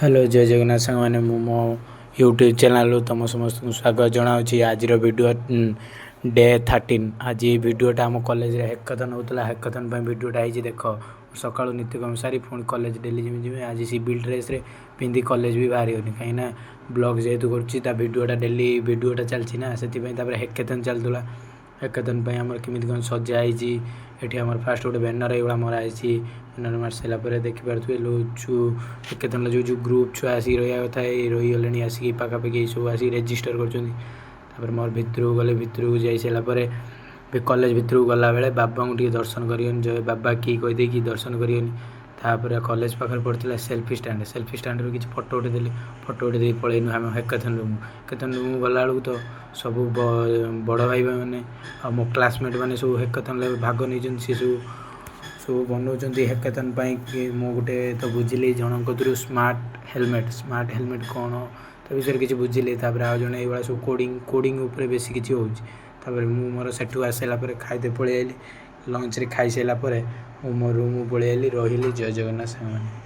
Hello जय जगन्नाथ सांग मैंने मो यूट्यूब चैनल तुम समस्त स्वागत जनावि आज वीडियो डे 13 आज वीडियोटा आम कॉलेज रे हैकाथन होता हैकाथन वीडियोटा है देख सका नित्यकर्म सारी पुणी कॉलेज डेली जमी आज सिविल ड्रेस रे पिंधि कॉलेज भी बाहर होनी कहीं ब्लॉग जेहेतु करीडियोटा डेली वीडियोटा चलती ना से हैकाथन चलूला हैकाथन आमर केमी कौन सजाई ये आम फास्ट गोटे बैनर ये मराई बैनर मार सारापर देखिपे हैकाथन जो ग्रुप छुआ आसिक रहा कथा रहीगले आसिक पाखापाखि सब आसिक रेजिस्टर कर मोर भितर गले भितर जा सारापर कॉलेज भितर गला बेले बाबा को दर्शन कर बाबा किए कहीदे कि दर्शन कर कॉलेज पाखे पड़ता सेल्फी स्टाण्ड रू किसी फोटो उठेदेली फोटो उठे पलैनु आम हैकाथन रूम गला बेलू तो सब बड़ भाई मैंने मो क्लासमेट मैंने सब हैकाथन भाग नहीं सी सब बनाऊँ हैकाथन मु गोटे तो बुझिली जनक थ्रू स्मार्ट हेलमेट कौन तो विषय किसी बुझिली आज जड़े ये सब कोडिंग उपर बेसी किसी हो मोर सेठू आसाला खाईदे पलि आइली लंच रे खाई सारापर मो रूम पलि आइली रही जय जगन्नाथ।